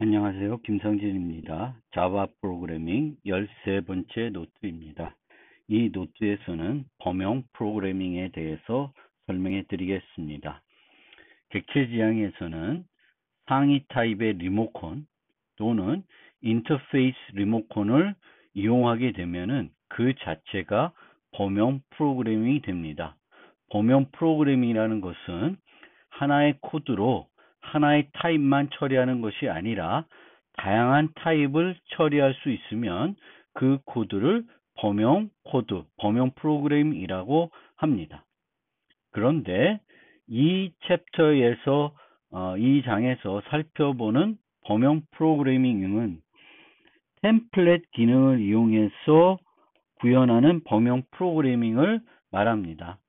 안녕하세요. 김성진입니다. 자바 프로그래밍 13번째 노트입니다. 이 노트에서는 범용 프로그래밍에 대해서 설명해 드리겠습니다. 객체 지향에서는 상위 타입의 리모컨 또는 인터페이스 리모컨을 이용하게 되면은 그 자체가 범용 프로그래밍이 됩니다. 범용 프로그래밍이라는 것은 하나의 코드로 하나의 타입만 처리하는 것이 아니라 다양한 타입을 처리할 수 있으면 그 코드를 범용 코드, 범용 프로그램이라고 합니다. 그런데 이 챕터에서 이 장에서 살펴보는 범용 프로그래밍은 템플릿 기능을 이용해서 구현하는 범용 프로그래밍을 말합니다.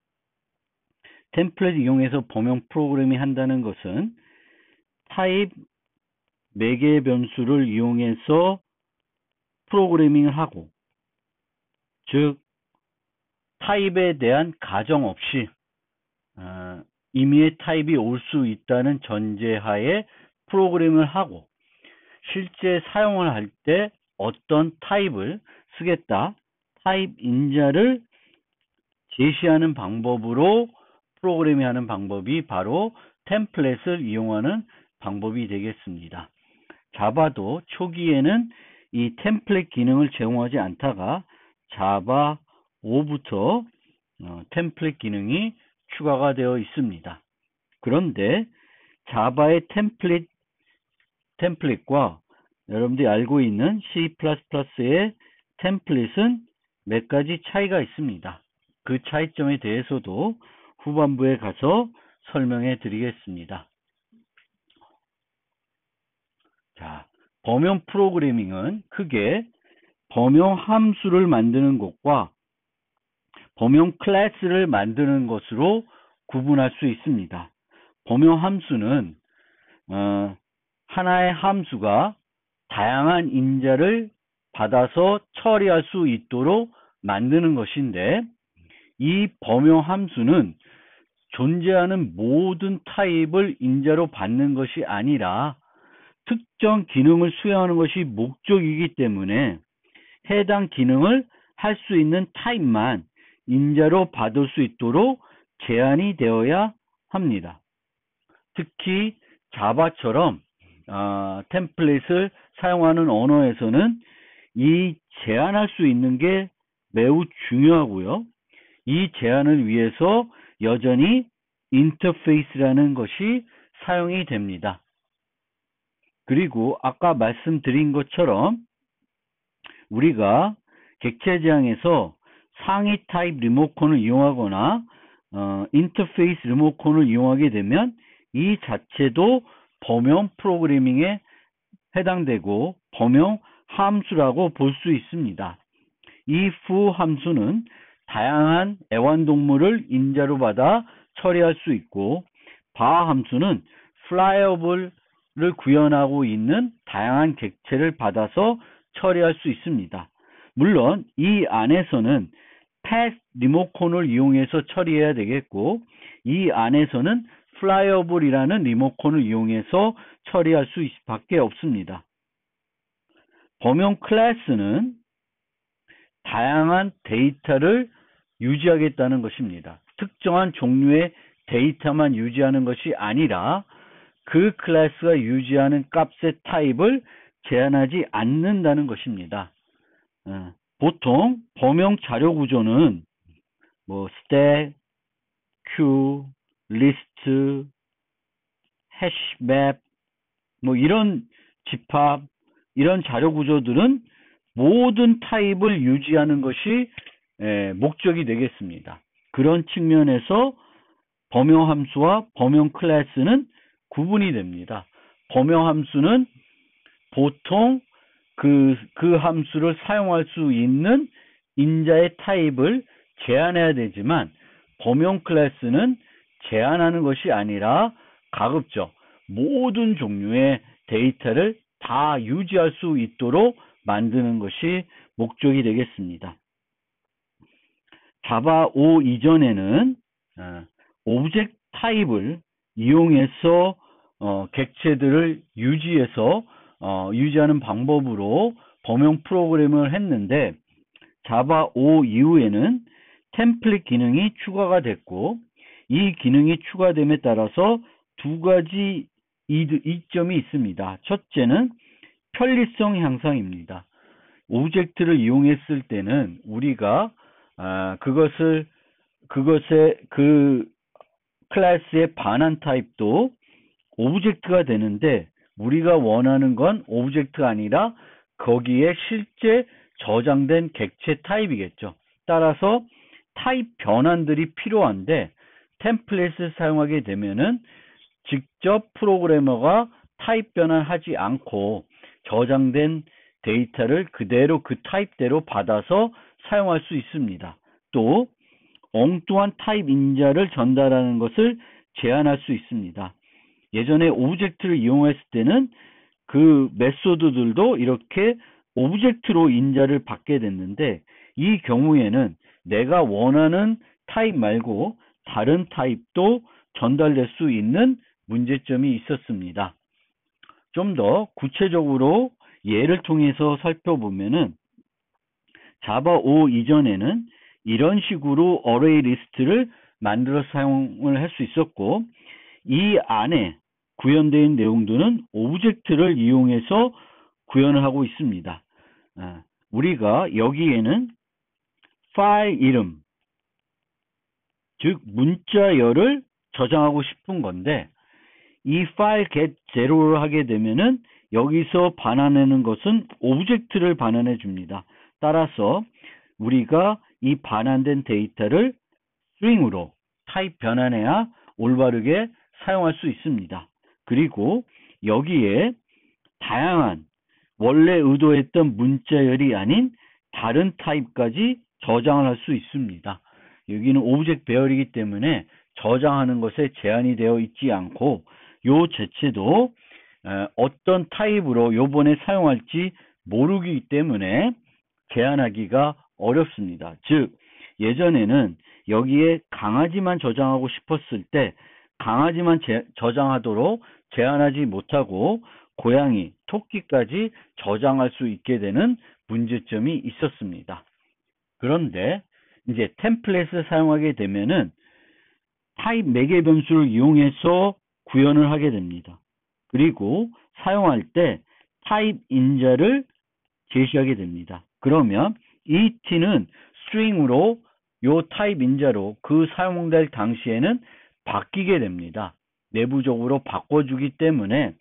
템플릿 이용해서 범용 프로그래밍 한다는 것은 타입 매개 변수를 이용해서 프로그래밍을 하고, 즉 타입에 대한 가정 없이 임의의 타입이 올 수 있다는 전제하에 프로그램을 하고, 실제 사용을 할 때 어떤 타입을 쓰겠다, 타입 인자를 제시하는 방법으로 프로그래밍 하는 방법이 바로 템플릿을 이용하는 방법이 되겠습니다. 자바도 초기에는 이 템플릿 기능을 제공하지 않다가 자바 5부터 템플릿 기능이 추가가 되어 있습니다. 그런데 자바의 템플릿과 여러분들이 알고 있는 C++의 템플릿은 몇 가지 차이가 있습니다. 그 차이점에 대해서도 후반부에 가서 설명해 드리겠습니다. 자, 범용 프로그래밍은 크게 범용 함수를 만드는 것과 범용 클래스를 만드는 것으로 구분할 수 있습니다. 범용 함수는 하나의 함수가 다양한 인자를 받아서 처리할 수 있도록 만드는 것인데, 이 범용 함수는 존재하는 모든 타입을 인자로 받는 것이 아니라 특정 기능을 수행하는 것이 목적이기 때문에 해당 기능을 할 수 있는 타입만 인자로 받을 수 있도록 제한이 되어야 합니다. 특히 자바처럼 템플릿을 사용하는 언어에서는 이 제한할 수 있는 게 매우 중요하고요. 이 제한을 위해서 여전히 인터페이스라는 것이 사용이 됩니다. 그리고 아까 말씀드린 것처럼 우리가 객체 지향에서 상위 타입 리모컨을 이용하거나 인터페이스 리모컨을 이용하게 되면 이 자체도 범용 프로그래밍에 해당되고 범용 함수라고 볼 수 있습니다. 이 fu 함수는 다양한 애완동물을 인자로 받아 처리할 수 있고, 바 함수는 플라이어블을 구현하고 있는 다양한 객체를 받아서 처리할 수 있습니다. 물론 이 안에서는 패스 리모컨을 이용해서 처리해야 되겠고, 이 안에서는 플라이어블이라는 리모컨을 이용해서 처리할 수 밖에 없습니다. 범용 클래스는 다양한 데이터를 유지하겠다는 것입니다. 특정한 종류의 데이터만 유지하는 것이 아니라 그 클래스가 유지하는 값의 타입을 제한하지 않는다는 것입니다. 보통 범용 자료 구조는 스택, 큐, 리스트, 해시맵, 이런 집합, 이런 자료 구조들은 모든 타입을 유지하는 것이 목적이 되겠습니다. 그런 측면에서 범용 함수와 범용 클래스는 구분이 됩니다. 범용 함수는 보통 그 함수를 사용할 수 있는 인자의 타입을 제한해야 되지만, 범용 클래스는 제한하는 것이 아니라 가급적 모든 종류의 데이터를 다 유지할 수 있도록 만드는 것이 목적이 되겠습니다. 자바 5 이전에는 오브젝트 타입을 이용해서 객체들을 유지해서 유지하는 방법으로 범용 프로그램을 했는데 자바 5 이후에는 템플릿 기능이 추가가 됐고 이 기능이 추가됨에 따라서 두 가지 이점이 있습니다. 첫째는 편리성 향상입니다. 오브젝트를 이용했을 때는 우리가 그것의 그 클래스의 반환 타입도 오브젝트가 되는데 우리가 원하는 건 오브젝트가 아니라 거기에 실제 저장된 객체 타입이겠죠. 따라서 타입 변환들이 필요한데 템플릿을 사용하게 되면은 직접 프로그래머가 타입 변환하지 않고 저장된 데이터를 그대로 그 타입대로 받아서 사용할 수 있습니다. 또 엉뚱한 타입 인자를 전달하는 것을 제한할 수 있습니다. 예전에 오브젝트를 이용했을 때는 그 메소드들도 이렇게 오브젝트로 인자를 받게 됐는데 이 경우에는 내가 원하는 타입 말고 다른 타입도 전달될 수 있는 문제점이 있었습니다. 좀 더 구체적으로 예를 통해서 살펴보면은 자바 5 이전에는 이런 식으로 어레이 리스트를 만들어 사용을 할 수 있었고 이 안에 구현된 내용들은 오브젝트를 이용해서 구현을 하고 있습니다. 우리가 여기에는 파일 이름, 즉 문자열을 저장하고 싶은 건데 이 파일 get zero를 하게 되면은 여기서 반환하는 것은 오브젝트를 반환해 줍니다. 따라서 우리가 이 반환된 데이터를 string으로 타입 변환해야 올바르게 사용할 수 있습니다. 그리고 여기에 다양한 원래 의도했던 문자열이 아닌 다른 타입까지 저장을 할 수 있습니다. 여기는 오브젝트 배열이기 때문에 저장하는 것에 제한이 되어 있지 않고 요 자체도 어떤 타입으로 요번에 사용할지 모르기 때문에 제한하기가 어렵습니다. 즉 예전에는 여기에 강아지만 저장하고 싶었을 때 강아지만 저장하도록 제한하지 못하고 고양이, 토끼까지 저장할 수 있게 되는 문제점이 있었습니다. 그런데 이제 템플릿을 사용하게 되면은 타입 매개 변수를 이용해서 구현을 하게 됩니다. 그리고 사용할 때 타입 인자를 제시하게 됩니다. 그러면 이 t는 string으로 요 타입 인자로 그 사용될 당시에는 바뀌게 됩니다. 내부적으로 바꿔주기 때문에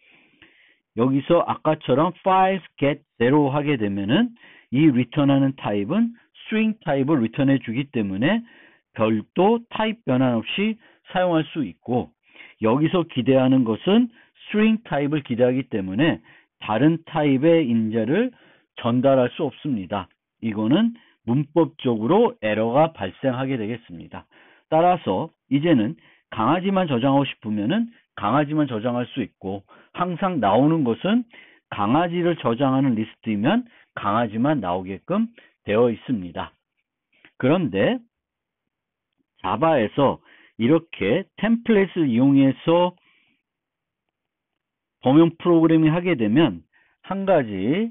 여기서 아까처럼 files get zero 하게 되면은 이 리턴하는 타입은 string 타입을 리턴해 주기 때문에 별도 타입 변환 없이 사용할 수 있고 여기서 기대하는 것은 string 타입을 기대하기 때문에 다른 타입의 인자를 전달할 수 없습니다. 이거는 문법적으로 에러가 발생하게 되겠습니다. 따라서 이제는 강아지만 저장하고 싶으면은 강아지만 저장할 수 있고 항상 나오는 것은 강아지를 저장하는 리스트이면 강아지만 나오게끔 되어 있습니다. 그런데 자바에서 이렇게 템플릿을 이용해서 범용 프로그래밍 하게 되면 한 가지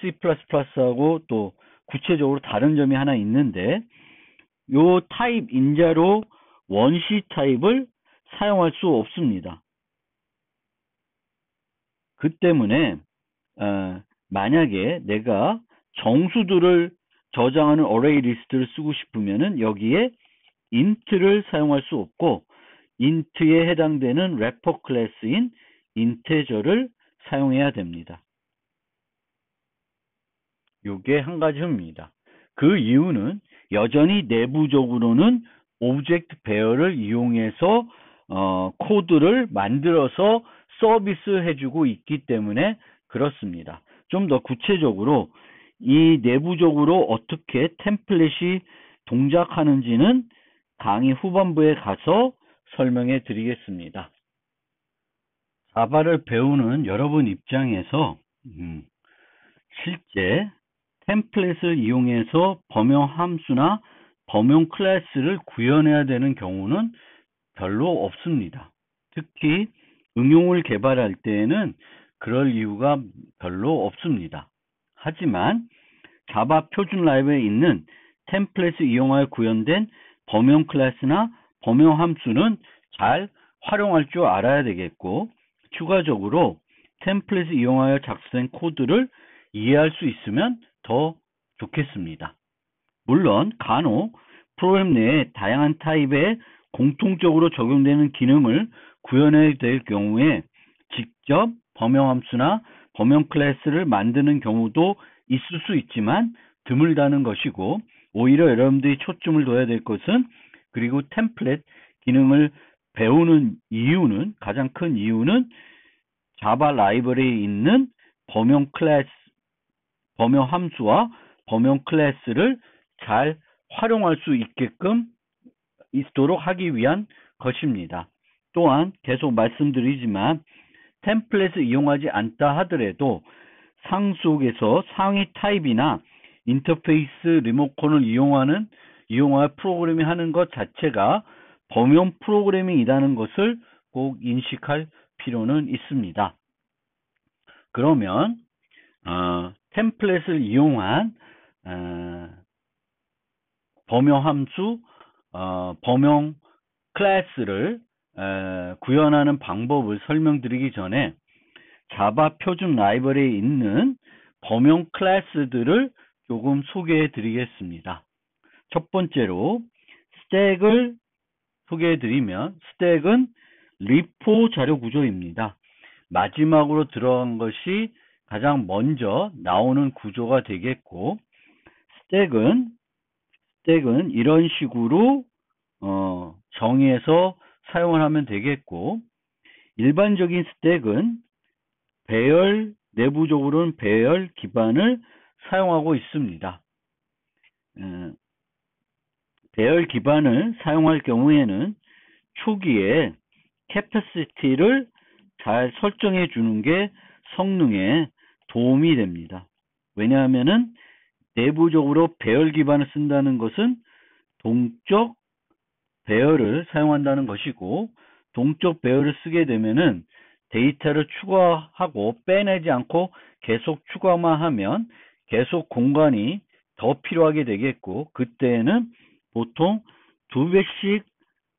C++하고 또 구체적으로 다른 점이 하나 있는데 요 타입 인자로 원시 타입을 사용할 수 없습니다. 그 때문에 만약에 내가 정수들을 저장하는 어레이 리스트를 쓰고 싶으면은 여기에 int를 사용할 수 없고 int에 해당되는 래퍼 클래스인 integer를 사용해야 됩니다. 요게 한 가지 흠입니다. 그 이유는 여전히 내부적으로는 오브젝트 배열을 이용해서 코드를 만들어서 서비스 해주고 있기 때문에 그렇습니다. 좀 더 구체적으로 이 내부적으로 어떻게 템플릿이 동작하는지는 강의 후반부에 가서 설명해 드리겠습니다. 자바를 배우는 여러분 입장에서 실제 템플릿을 이용해서 범용 함수나 범용 클래스를 구현해야 되는 경우는 별로 없습니다. 특히 응용을 개발할 때에는 그럴 이유가 별로 없습니다. 하지만 자바 표준 라이브러리에 있는 템플릿을 이용하여 구현된 범용 클래스나 범용 함수는 잘 활용할 줄 알아야 되겠고, 추가적으로 템플릿을 이용하여 작성된 코드를 이해할 수 있으면 더 좋겠습니다. 물론 간혹 프로그램 내에 다양한 타입의 공통적으로 적용되는 기능을 구현해야 될 경우에 직접 범용 함수나 범용 클래스를 만드는 경우도 있을 수 있지만 드물다는 것이고, 오히려 여러분들이 초점을 둬야 될 것은, 그리고 템플릿 기능을 배우는 이유는, 가장 큰 이유는 자바 라이브러리에 있는 범용 클래스, 범용 함수와 범용 클래스를 잘 활용할 수 있도록 하기 위한 것입니다. 또한 계속 말씀드리지만 템플릿을 이용하지 않다 하더라도 상속에서 상위 타입이나 인터페이스 리모컨을 이용하여 프로그래밍 하는 것 자체가 범용 프로그래밍이라는 것을 꼭 인식할 필요는 있습니다. 그러면 템플릿을 이용한 범용 함수, 범용 클래스를 구현하는 방법을 설명드리기 전에 자바 표준 라이브러리에 있는 범용 클래스들을 조금 소개해 드리겠습니다. 첫 번째로 스택을 소개해 드리면, 스택은 리포 자료 구조입니다. 마지막으로 들어간 것이 가장 먼저 나오는 구조가 되겠고, 스택은 이런 식으로 정의해서 사용을 하면 되겠고, 일반적인 스택은 내부적으로는 배열 기반을 사용하고 있습니다. 배열 기반을 사용할 경우에는 초기에 캐퍼시티를 잘 설정해 주는 게 성능에 도움이 됩니다. 왜냐하면은 내부적으로 배열 기반을 쓴다는 것은 동적 배열을 사용한다는 것이고, 동적 배열을 쓰게 되면은 데이터를 추가하고 빼내지 않고 계속 추가만 하면 계속 공간이 더 필요하게 되겠고, 그때는 보통 2배씩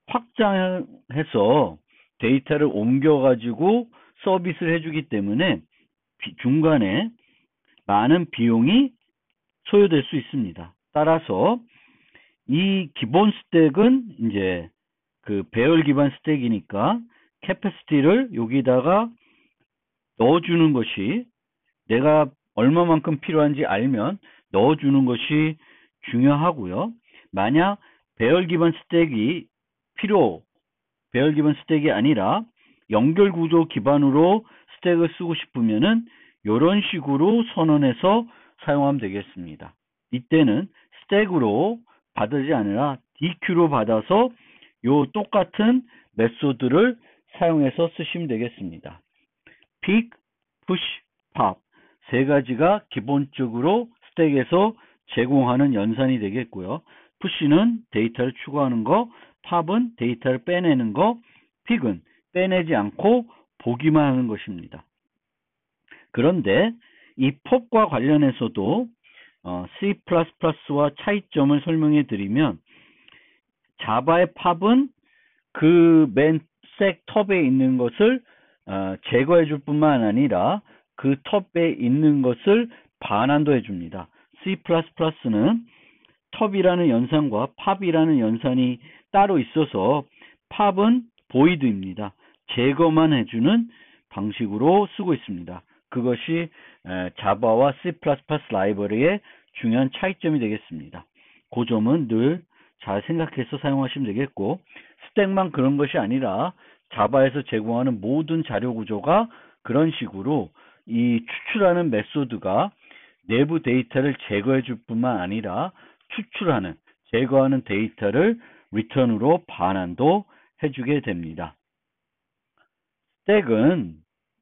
확장해서 데이터를 옮겨가지고 서비스를 해주기 때문에 중간에 많은 비용이 소요될 수 있습니다. 따라서 이 기본 스택은 이제 그 배열 기반 스택이니까 캐퍼시티를 여기다가 넣어주는 것이, 내가 얼마만큼 필요한지 알면 넣어주는 것이 중요하고요. 만약 배열 기반 스택이 아니라 연결 구조 기반으로 스택을 쓰고 싶으면은 이런 식으로 선언해서 사용하면 되겠습니다. 이때는 스택으로 받지 아니라 DQ로 받아서 요 똑같은 메소드를 사용해서 쓰시면 되겠습니다. pick, push, pop 세 가지가 기본적으로 스택에서 제공하는 연산이 되겠고요. push는 데이터를 추가하는 거, pop은 데이터를 빼내는 거, pick은 빼내지 않고 보기만 하는 것입니다. 그런데 이 pop과 관련해서도 C++와 차이점을 설명해 드리면, 자바의 pop은 그 맨 톱에 있는 것을 제거해 줄 뿐만 아니라 그 톱에 있는 것을 반환도 해줍니다. C++는 톱이라는 연산과 pop이라는 연산이 따로 있어서 pop은 void입니다. 제거만 해주는 방식으로 쓰고 있습니다. 그것이 자바와 C++ 라이브러리의 중요한 차이점이 되겠습니다. 그 점은 늘 잘 생각해서 사용하시면 되겠고, 스택만 그런 것이 아니라 자바에서 제공하는 모든 자료 구조가 그런 식으로 이 추출하는 메소드가 내부 데이터를 제거해 줄 뿐만 아니라 제거하는 데이터를 리턴으로 반환도 해주게 됩니다. 스택은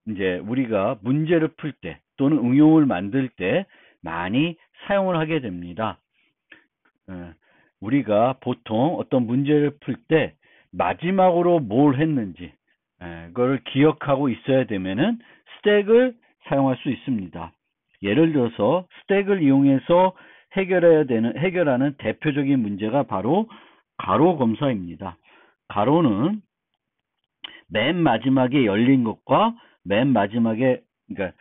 이제 우리가 문제를 풀 때 또는 응용을 만들 때 많이 사용을 하게 됩니다. 우리가 보통 어떤 문제를 풀 때 마지막으로 뭘 했는지 그걸 기억하고 있어야 되면은 스택을 사용할 수 있습니다. 예를 들어서 스택을 이용해서 해결하는 대표적인 문제가 바로 가로 검사입니다. 가로는 맨 마지막에 열린 것과 맨 마지막에, 그러니까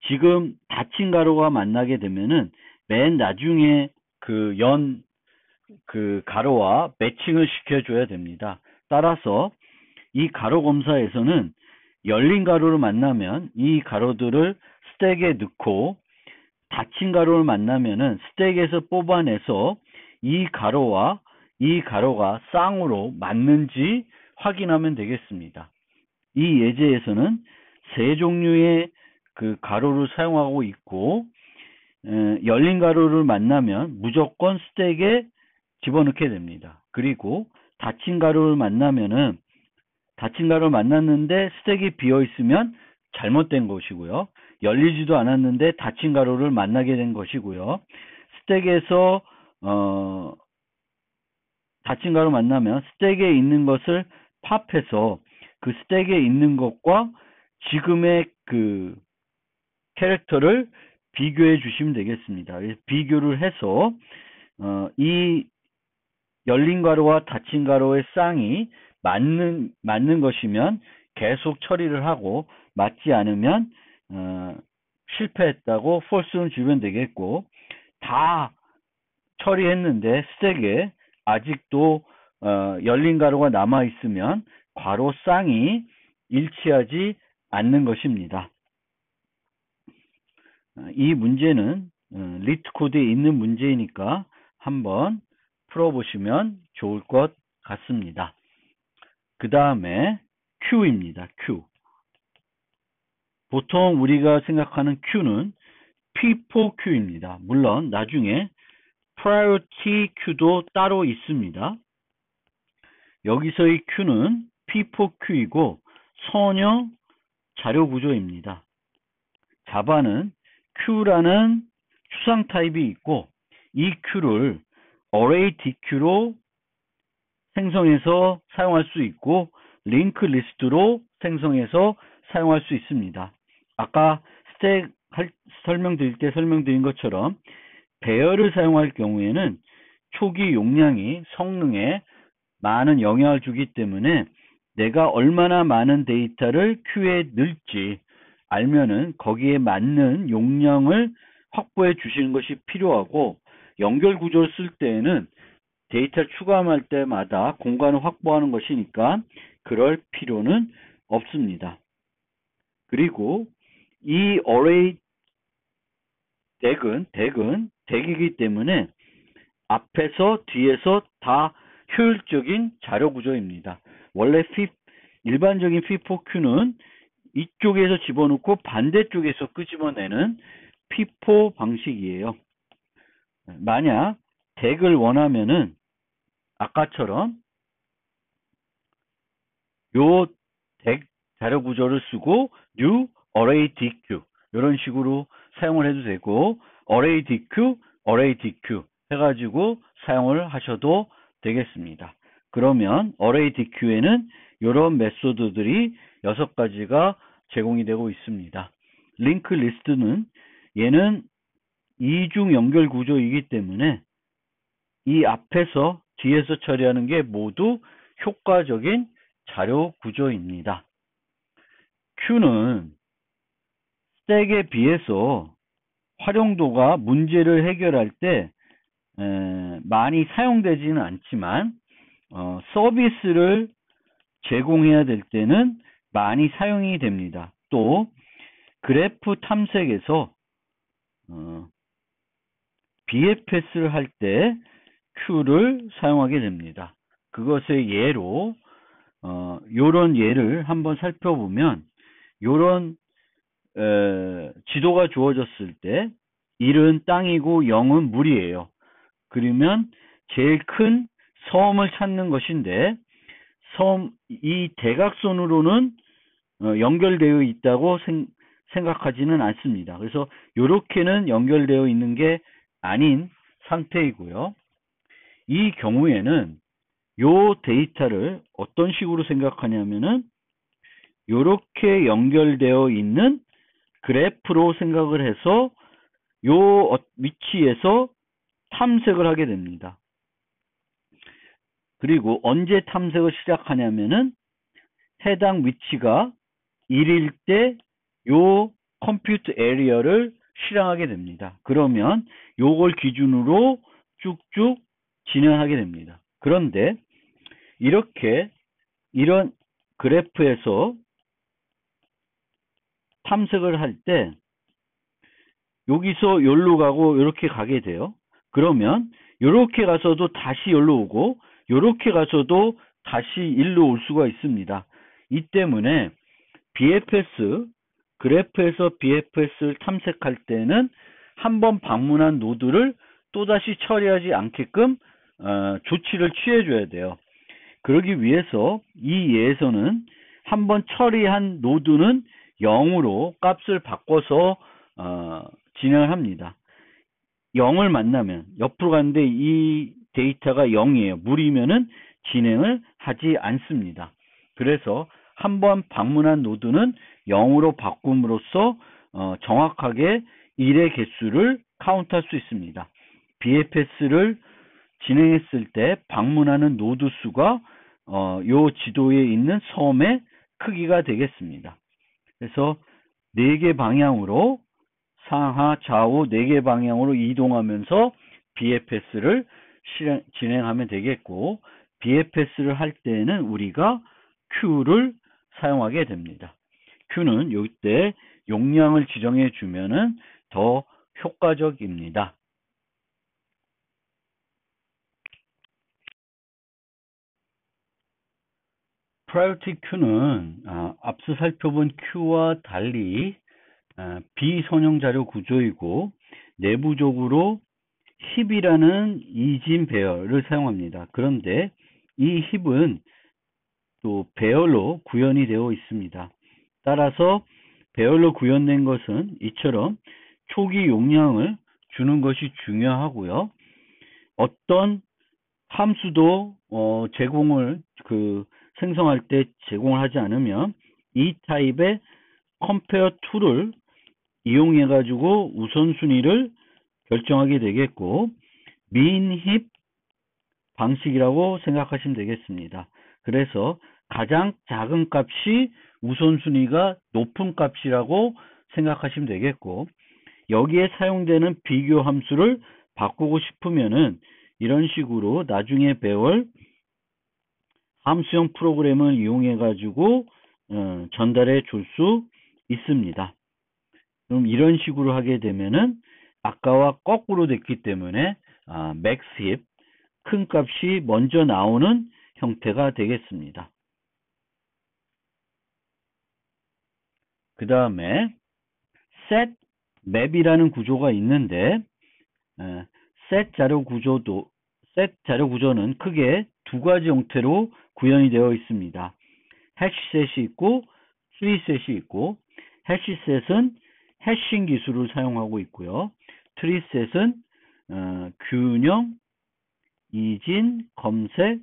지금 닫힌 가로가 만나게 되면은 맨 나중에 그 가로와 매칭을 시켜줘야 됩니다. 따라서 이 가로 검사에서는 열린 가로를 만나면 이 가로들을 스택에 넣고, 닫힌 가로를 만나면은 스택에서 뽑아내서 이 가로와 이 가로가 쌍으로 맞는지 확인하면 되겠습니다. 이 예제에서는 세 종류의 그 가로를 사용하고 있고, 열린 가로를 만나면 무조건 스택에 집어넣게 됩니다. 그리고 닫힌 가로를 만났는데 스택이 비어 있으면 잘못된 것이고요. 열리지도 않았는데 닫힌 가로를 만나게 된 것이고요. 스택에서 닫힌 가로 만나면 스택에 있는 것을 팝해서 그 스택에 있는 것과 지금의 그 캐릭터를 비교해 주시면 되겠습니다. 비교를 해서 이 열린 가로와 닫힌 가로의 쌍이 맞는 것이면 계속 처리를 하고, 맞지 않으면 실패했다고 false는 주면 되겠고, 다 처리했는데 스택에 아직도 열린 가로가 남아 있으면 괄호 쌍이 일치하지 않는 것입니다. 이 문제는 리트 코드에 있는 문제이니까 한번 풀어보시면 좋을 것 같습니다. 그 다음에 Q입니다. Q. 보통 우리가 생각하는 Q는 P4Q입니다. 물론 나중에 Priority Q도 따로 있습니다. 여기서의 Q는 P4Q이고 선형 자료 구조입니다. 자바는 Q라는 추상 타입이 있고, 이 Q를 Array DQ로 생성해서 사용할 수 있고, 링크 리스트로 생성해서 사용할 수 있습니다. 아까 스택 설명드릴 때 설명드린 것처럼 배열을 사용할 경우에는 초기 용량이 성능에 많은 영향을 주기 때문에 내가 얼마나 많은 데이터를 Q에 넣을지 알면은 거기에 맞는 용량을 확보해 주시는 것이 필요하고, 연결 구조를 쓸 때에는 데이터를 추가할 때마다 공간을 확보하는 것이니까 그럴 필요는 없습니다. 그리고 이 array 덱이기 때문에 앞에서 뒤에서 다 효율적인 자료 구조입니다. 원래 일반적인 P4Q는 이쪽에서 집어넣고 반대쪽에서 끄집어내는 P4 방식이에요. 만약 덱을 원하면은 아까처럼 요 덱 자료 구조를 쓰고 new array DQ 이런 식으로 사용을 해도 되고, array DQ 해가지고 사용을 하셔도 되겠습니다. 그러면 array DQ에는 이런 메소드들이 6가지가 제공이 되고 있습니다. 링크 리스트는 얘는 이중 연결 구조이기 때문에 이 앞에서 뒤에서 처리하는 게 모두 효과적인 자료 구조입니다. Q는 스택에 비해서 활용도가 문제를 해결할 때 많이 사용되지는 않지만 서비스를 제공해야 될 때는 많이 사용이 됩니다. 또 그래프 탐색에서 BFS를 할 때 Q를 사용하게 됩니다. 그것의 예로 요런 예를 한번 살펴보면, 요런 지도가 주어졌을 때 1은 땅이고 0은 물이에요. 그러면 제일 큰 섬을 찾는 것인데, 이 대각선으로는 연결되어 있다고 생각하지는 않습니다. 그래서 이렇게는 연결되어 있는 게 아닌 상태이고요. 이 경우에는 요 데이터를 어떤 식으로 생각하냐면은, 이렇게 연결되어 있는 그래프로 생각을 해서 요 위치에서 탐색을 하게 됩니다. 그리고 언제 탐색을 시작하냐면은 해당 위치가 1일 때 요 컴퓨트 에리어를 실행하게 됩니다. 그러면 요걸 기준으로 쭉쭉 진행하게 됩니다. 그런데 이런 그래프에서 탐색을 할 때 여기서 여기로 가고 이렇게 가게 돼요. 그러면 이렇게 가서도 다시 여기로 오고 이렇게 가서도 다시 일로 올 수가 있습니다. 이 때문에 BFS 그래프에서 BFS를 탐색할 때는 한번 방문한 노드를 또다시 처리하지 않게끔 조치를 취해줘야 돼요. 그러기 위해서 이 예에서는 한번 처리한 노드는 0으로 값을 바꿔서 진행을 합니다. 0을 만나면 옆으로 가는데 이 데이터가 0이에요. 무리면은 진행을 하지 않습니다. 그래서 한번 방문한 노드는 0으로 바꿈으로써 정확하게 1의 개수를 카운트할 수 있습니다. BFS를 진행했을 때 방문하는 노드 수가 요 지도에 있는 섬의 크기가 되겠습니다. 그래서 4개 방향으로 상하 좌우 4개 방향으로 이동하면서 BFS를 진행하면 되겠고, BFS를 할 때는 우리가 Q를 사용하게 됩니다. Q는 이때 용량을 지정해 주면은 더 효과적입니다. Priority Queue는 앞서 살펴본 Q와 달리 비선형 자료 구조이고 내부적으로 힙이라는 이진 배열을 사용합니다. 그런데 이 힙은 또 배열로 구현이 되어 있습니다. 따라서 배열로 구현된 것은 이처럼 초기 용량을 주는 것이 중요하고요. 어떤 함수도 제공을 생성할 때 제공을 하지 않으면 이 타입의 compare to를 이용해 가지고 우선순위를 결정하게 되겠고, mean heap 방식이라고 생각하시면 되겠습니다. 그래서 가장 작은 값이 우선순위가 높은 값이라고 생각하시면 되겠고, 여기에 사용되는 비교 함수를 바꾸고 싶으면은 이런 식으로 나중에 배울 함수형 프로그램을 이용해 가지고 전달해 줄 수 있습니다. 그럼 이런 식으로 하게 되면은 아까와 거꾸로 됐기 때문에 max heap 큰 값이 먼저 나오는 형태가 되겠습니다. 그 다음에 set map이라는 구조가 있는데 set 자료 구조는 크게 두 가지 형태로 구현이 되어 있습니다. 해시셋이 있고 트리셋이 있고, 해시셋은 해싱 기술을 사용하고 있고요. 트리셋은 균형, 이진, 검색,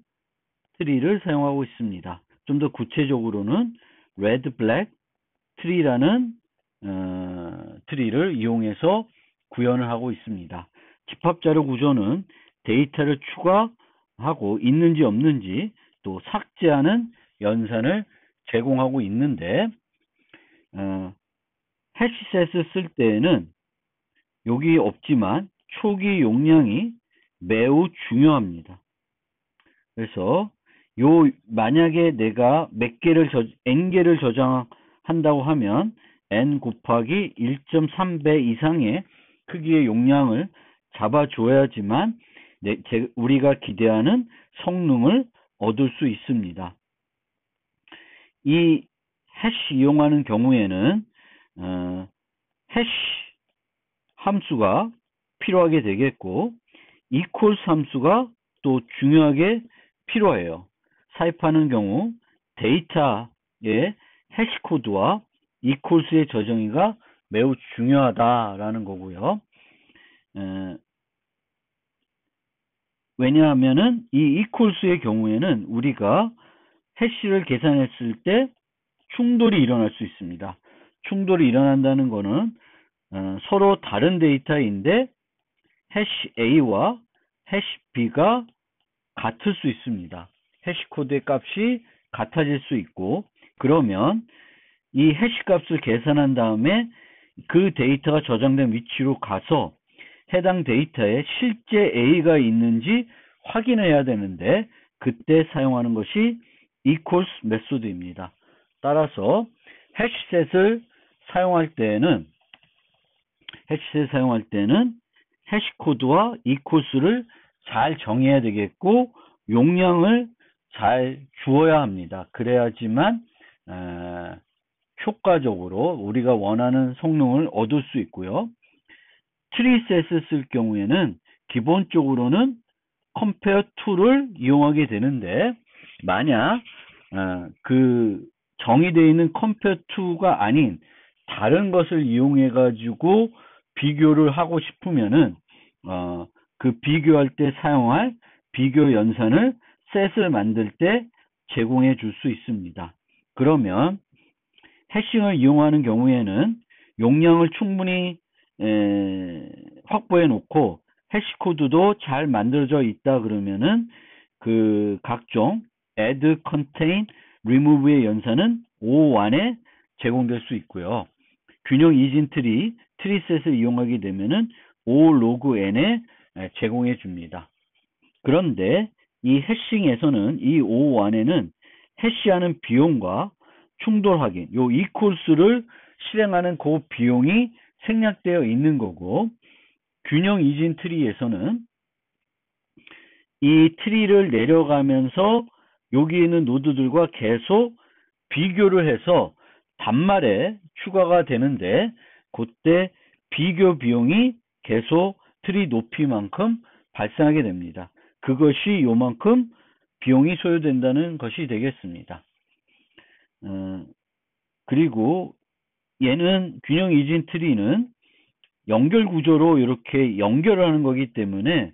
트리를 사용하고 있습니다. 좀 더 구체적으로는 레드, 블랙, 트리라는 트리를 이용해서 구현을 하고 있습니다. 집합자료 구조는 데이터를 추가하고 있는지 없는지 또 삭제하는 연산을 제공하고 있는데, 해시셋을 쓸 때에는 여기 없지만 초기 용량이 매우 중요합니다. 그래서 만약에 내가 n개를 저장한다고 하면 n 곱하기 1.3배 이상의 크기의 용량을 잡아줘야지만 우리가 기대하는 성능을 얻을 수 있습니다. 이 해시 이용하는 경우에는 해시 함수가 필요하게 되겠고, equals 함수가 또 중요하게 필요해요. 삽입하는 경우 데이터의 해시 코드와 equals의 저장이가 매우 중요하다라는 거고요. 왜냐하면은 이 equals의 경우에는 우리가 해시를 계산했을 때 충돌이 일어날 수 있습니다. 충돌이 일어난다는 거는 서로 다른 데이터인데 해시 A와 해시 B가 같을 수 있습니다. 해시 코드의 값이 같아질 수 있고, 그러면 이 해시 값을 계산한 다음에 그 데이터가 저장된 위치로 가서 해당 데이터에 실제 A가 있는지 확인해야 되는데, 그때 사용하는 것이 equals 메소드입니다. 따라서 해시셋을 사용할 때는 해시 코드와 equals를 잘 정해야 되겠고, 용량을 잘 주어야 합니다. 그래야지만 효과적으로 우리가 원하는 성능을 얻을 수 있고요. 트리셋을 쓸 경우에는 기본적으로는 compare to를 이용하게 되는데, 만약 그 정의되어 있는 compare to가 아닌 다른 것을 이용해 가지고 비교를 하고 싶으면은 그 비교할 때 사용할 비교 연산을 셋을 만들 때 제공해 줄 수 있습니다. 그러면 해싱을 이용하는 경우에는 용량을 충분히 확보해 놓고 해시 코드도 잘 만들어져 있다 그러면은 그 각종 add, contain, remove의 연산은 O1에 제공될 수 있고요. 균형 이진 트리셋을 이용하게 되면은 O log n에 제공해 줍니다. 그런데 이 해싱에서는 이 O1에는 해시하는 비용과 충돌 확인, 요 equals를 실행하는 그 비용이 생략되어 있는 거고, 균형 이진 트리에서는 이 트리를 내려가면서 여기 있는 노드들과 계속 비교를 해서 단말에 추가가 되는데, 그때 비교 비용이 계속 트리 높이만큼 발생하게 됩니다. 그것이 요만큼 비용이 소요된다는 것이 되겠습니다. 그리고 얘는 균형 이진 트리는 연결 구조로 이렇게 연결을 하는 거기 때문에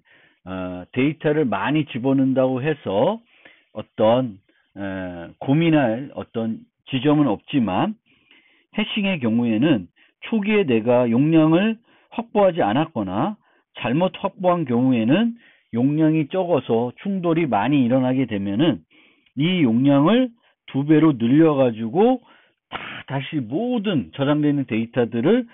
데이터를 많이 집어넣는다고 해서 어떤 고민할 어떤 지점은 없지만, 해싱의 경우에는 초기에 내가 용량을 확보하지 않았거나 잘못 확보한 경우에는 용량이 적어서 충돌이 많이 일어나게 되면은 이 용량을 2배로 늘려가지고 다시 모든 저장되어 있는 데이터들을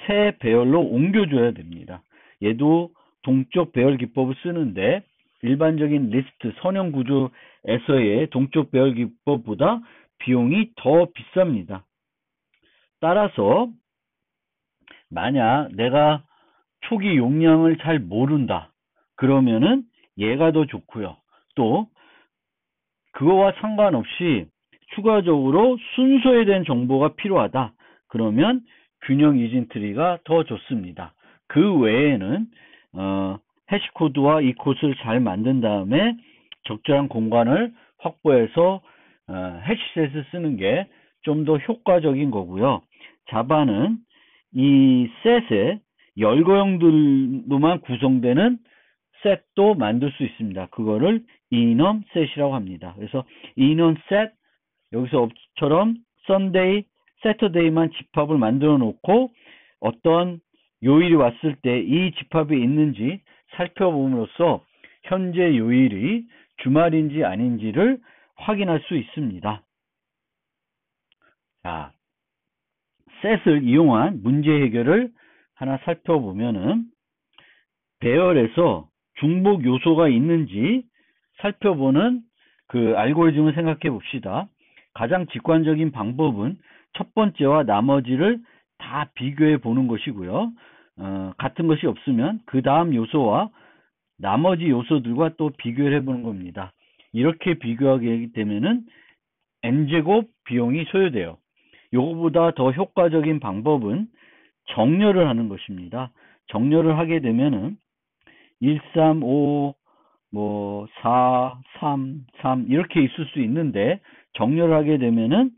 새 배열로 옮겨줘야 됩니다. 얘도 동적 배열 기법을 쓰는데, 일반적인 리스트 선형 구조에서의 동적 배열 기법보다 비용이 더 비쌉니다. 따라서 만약 내가 초기 용량을 잘 모른다 그러면은 얘가 더 좋고요. 또 그거와 상관없이 추가적으로 순서에 대한 정보가 필요하다 그러면 균형 이진 트리가 더 좋습니다. 그 외에는 해시코드와 equals를 잘 만든 다음에 적절한 공간을 확보해서 해시셋을 쓰는 게 좀 더 효과적인 거고요. 자바는 이 셋에 열거형들로만 구성되는 셋도 만들 수 있습니다. 그거를 enum 셋이라고 합니다. 그래서 enum 셋, 여기서처럼 Sunday, Saturday만 집합을 만들어 놓고 어떤 요일이 왔을 때 이 집합이 있는지 살펴봄으로써 현재 요일이 주말인지 아닌지를 확인할 수 있습니다. 자, 셋을 이용한 문제 해결을 하나 살펴보면은, 배열에서 중복 요소가 있는지 살펴보는 그 알고리즘을 생각해 봅시다. 가장 직관적인 방법은 첫 번째와 나머지를 다 비교해 보는 것이고요. 같은 것이 없으면 그 다음 요소와 나머지 요소들과 또 비교를 해보는 겁니다. 이렇게 비교하게 되면은 n제곱 비용이 소요돼요. 요거보다 더 효과적인 방법은 정렬을 하는 것입니다. 정렬을 하게 되면은 1, 3, 5, 4, 3, 3 이렇게 있을 수 있는데, 정렬을 하게 되면은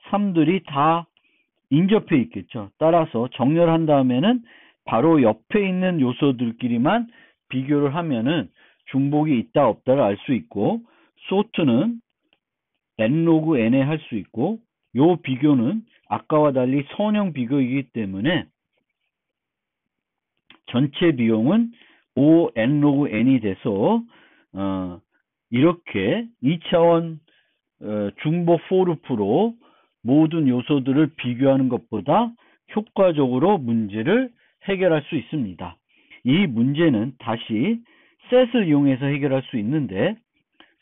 3들이 다 인접해 있겠죠. 따라서 정렬한 다음에는 바로 옆에 있는 요소들끼리만 비교를 하면은 중복이 있다 없다를 알 수 있고, sort는 n 로그 n에 할 수 있고, 요 비교는 아까와 달리 선형 비교이기 때문에 전체 비용은 O(n) 로그 n이 돼서 이렇게 2차원 중보 포르프로 모든 요소들을 비교하는 것보다 효과적으로 문제를 해결할 수 있습니다. 이 문제는 다시 셋을 이용해서 해결할 수 있는데,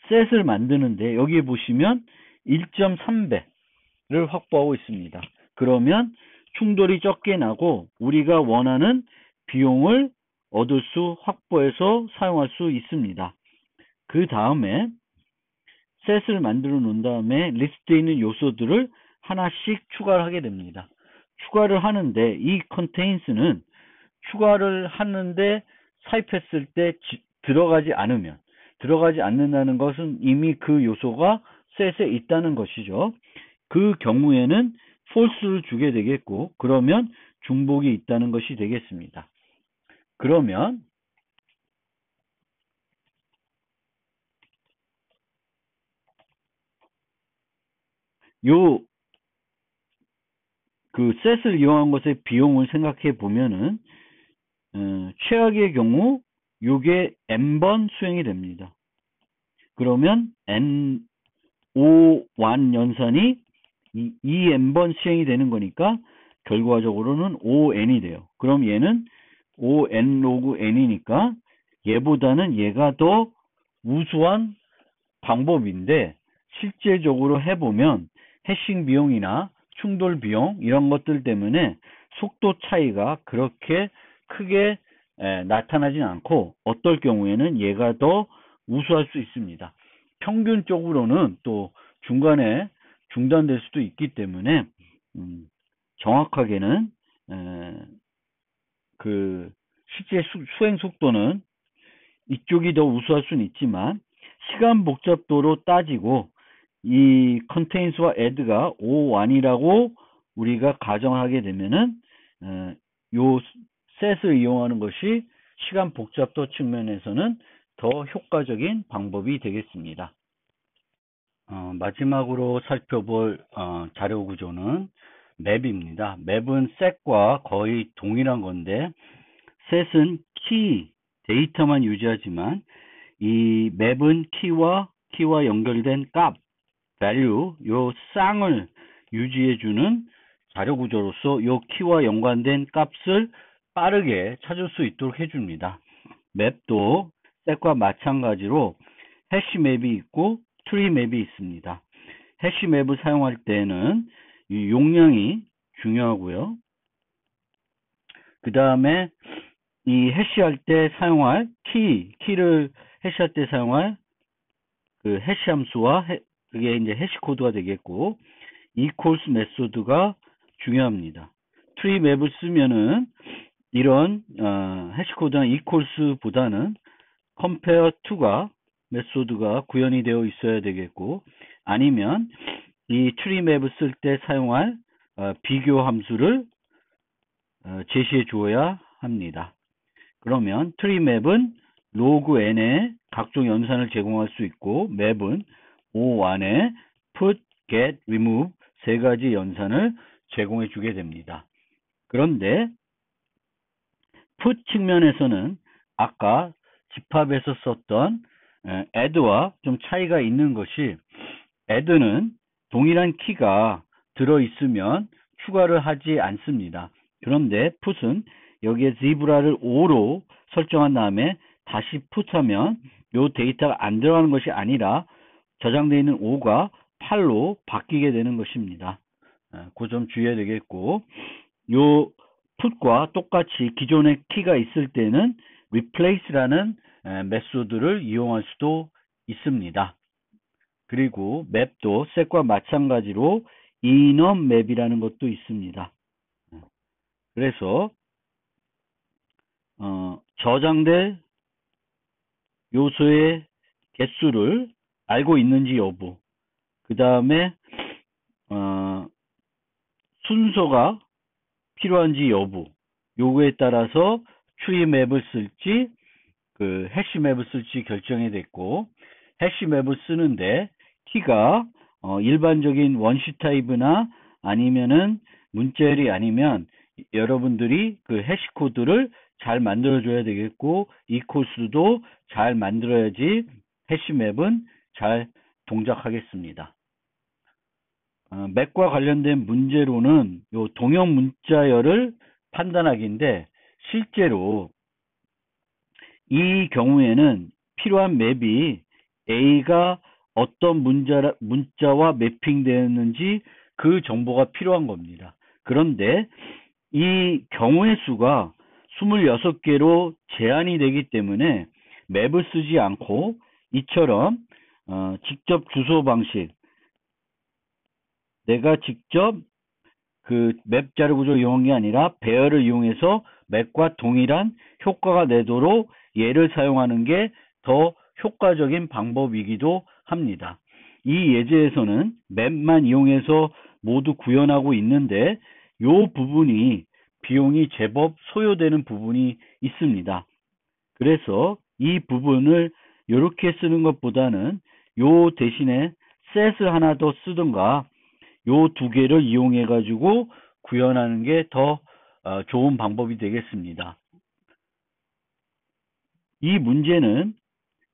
셋을 만드는데 여기 보시면 1.3배를 확보하고 있습니다. 그러면 충돌이 적게 나고 우리가 원하는 비용을 확보해서 사용할 수 있습니다. 그 다음에 셋을 만들어 놓은 다음에 리스트에 있는 요소들을 하나씩 추가를 하게 됩니다. 추가를 하는데 이 contains는 추가를 하는데 삽입했을 때 들어가지 않는다는 것은 이미 그 요소가 셋에 있다는 것이죠. 그 경우에는 false를 주게 되겠고, 그러면 중복이 있다는 것이 되겠습니다. 그러면 그 셋을 이용한 것의 비용을 생각해 보면은 최악의 경우 요게 n번 수행이 됩니다. 그러면 O1 연산이 2n번 수행이 되는 거니까 결과적으로는 ON이 돼요. 그럼 얘는 ON 로그 n이니까 얘보다는 얘가 더 우수한 방법인데, 실제적으로 해보면 해싱 비용이나 충돌 비용 이런 것들 때문에 속도 차이가 그렇게 크게 나타나진 않고, 어떨 경우에는 얘가 더 우수할 수 있습니다. 평균적으로는 또 중간에 중단될 수도 있기 때문에 정확하게는 그 실제 수행 속도는 이쪽이 더 우수할 수는 있지만, 시간 복잡도로 따지고 이 contains와 add가 O1이라고 우리가 가정하게 되면은 요 셋을 이용하는 것이 시간 복잡도 측면에서는 더 효과적인 방법이 되겠습니다. 마지막으로 살펴볼 자료 구조는 맵입니다. 맵은 set과 거의 동일한 건데, set은 키 데이터만 유지하지만 이 맵은 키와 연결된 값 value 요 쌍을 유지해주는 자료 구조로서 요 키와 연관된 값을 빠르게 찾을 수 있도록 해줍니다. 맵도 set과 마찬가지로 해시 맵이 있고 트리 맵이 있습니다. 해시 맵을 사용할 때는 이 용량이 중요하고요. 그 다음에 이 해시할 때 사용할 키를 해시할 때 사용할 그 해시 함수와 그게 이제 해시 코드가 되겠고, equals 메소드가 중요합니다. 트리 맵을 쓰면은 이런 해시 코드나 equals보다는 compare to가 메소드가 구현이 되어 있어야 되겠고, 아니면 이 트리 맵을 쓸 때 사용할 비교 함수를 제시해 주어야 합니다. 그러면 트리 맵은 로그 n에 각종 연산을 제공할 수 있고, 맵은 O1에 put, get, remove 세 가지 연산을 제공해 주게 됩니다. 그런데 put 측면에서는 아까 집합에서 썼던 add와 좀 차이가 있는 것이, add는 동일한 키가 들어있으면 추가를 하지 않습니다. 그런데 put은 여기에 zebra를 5로 설정한 다음에 다시 put하면 요 데이터가 안 들어가는 것이 아니라 저장되어 있는 5가 8로 바뀌게 되는 것입니다. 그 점 주의해야 되겠고, 요 put과 똑같이 기존의 키가 있을 때는 replace라는 메소드를 이용할 수도 있습니다. 그리고 맵도 set과 마찬가지로 enum map이라는 것도 있습니다. 그래서 저장될 요소의 개수를 알고 있는지 여부, 그 다음에 순서가 필요한지 여부, 요거에 따라서 트리 맵을 쓸지 그 해시 맵을 쓸지 결정이 됐고, 해시 맵을 쓰는데 키가 일반적인 원시 타입이나 아니면은 문자열이 아니면 여러분들이 그 해시 코드를 잘 만들어줘야 되겠고, 이 코스도 잘 만들어야지 해시맵은 잘 동작하겠습니다. 맥과 관련된 문제로는 요 동형 문자열을 판단하기인데, 실제로 이 경우에는 필요한 맵이 A가 어떤 문자와 매핑되었는지 그 정보가 필요한 겁니다. 그런데 이 경우의 수가 26개로 제한이 되기 때문에 맵을 쓰지 않고 이처럼 직접 주소 방식, 내가 직접 그 맵 자료 구조 이용한 게 아니라 배열을 이용해서 맵과 동일한 효과가 내도록 얘를 사용하는 게 더 효과적인 방법이기도 합니다. 이 예제에서는 맵만 이용해서 모두 구현하고 있는데 이 부분이 비용이 제법 소요되는 부분이 있습니다. 그래서 이 부분을 이렇게 쓰는 것보다는 요 대신에 셋을 하나 더 쓰든가 요 두 개를 이용해 가지고 구현하는 게 더 좋은 방법이 되겠습니다. 이 문제는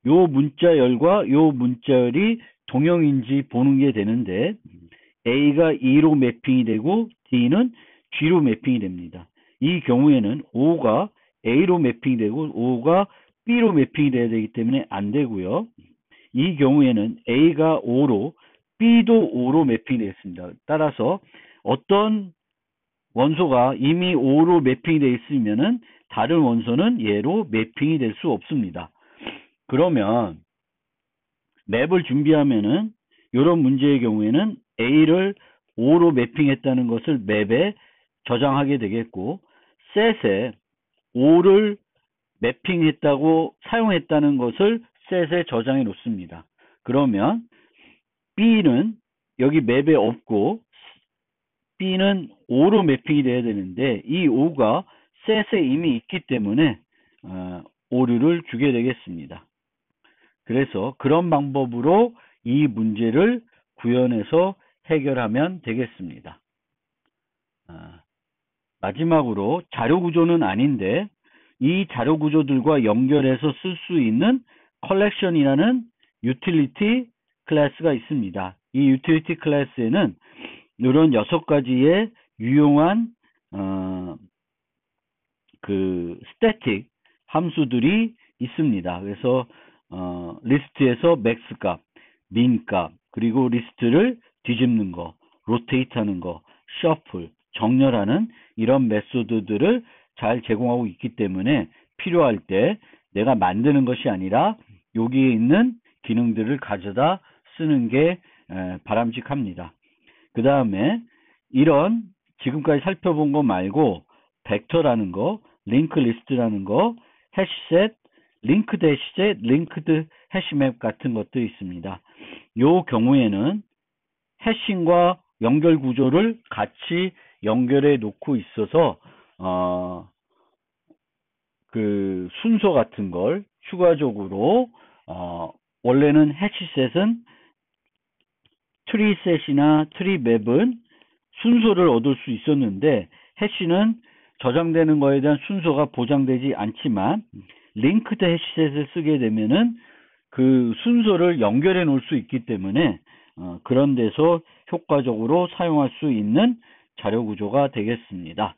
요 문자열과 요 문자열이 동형인지 보는 게 되는데 A가 E로 매핑이 되고 D는 G로 매핑이 됩니다. 이 경우에는 O가 A로 매핑이 되고 O가 B로 매핑이 돼야 되기 때문에 안 되고요. 이 경우에는 A가 O로 B도 O로 매핑이 되겠습니다. 따라서 어떤 원소가 이미 O로 매핑이 되어 있으면은 다른 원소는 얘로 매핑이 될 수 없습니다. 그러면 맵을 준비하면은 이런 문제의 경우에는 A를 O로 매핑했다는 것을 맵에 저장하게 되겠고, 셋에 O를 매핑했다고 사용했다는 것을 셋에 저장해 놓습니다. 그러면 B는 여기 맵에 없고 B는 O로 매핑이 돼야 되는데 이 O가 셋에 이미 있기 때문에 오류를 주게 되겠습니다. 그래서 그런 방법으로 이 문제를 구현해서 해결하면 되겠습니다. 마지막으로 자료 구조는 아닌데 이 자료 구조들과 연결해서 쓸 수 있는 컬렉션이라는 유틸리티 클래스가 있습니다. 이 유틸리티 클래스에는 이런 6가지의 유용한 그 스태틱 함수들이 있습니다. 그래서 리스트에서 맥스 값, 민 값, 그리고 리스트를 뒤집는 거, 로테이트 하는 거, 셔플, 정렬하는 이런 메소드들을 잘 제공하고 있기 때문에 필요할 때 내가 만드는 것이 아니라 여기에 있는 기능들을 가져다 쓰는 게 바람직합니다. 그 다음에 이런 지금까지 살펴본 거 말고 벡터라는 거, 링크 리스트라는 거, 해시셋, 링크드 해시셋, 링크드 해시맵 같은 것도 있습니다. 요 경우에는 해싱과 연결 구조를 같이 연결해 놓고 있어서 그 순서 같은 걸 추가적으로 원래는 해시셋은 트리셋이나 트리맵은 순서를 얻을 수 있었는데 해시는 저장되는 거에 대한 순서가 보장되지 않지만 링크드 해시셋을 쓰게 되면은 그 순서를 연결해 놓을 수 있기 때문에 그런 데서 효과적으로 사용할 수 있는 자료 구조가 되겠습니다.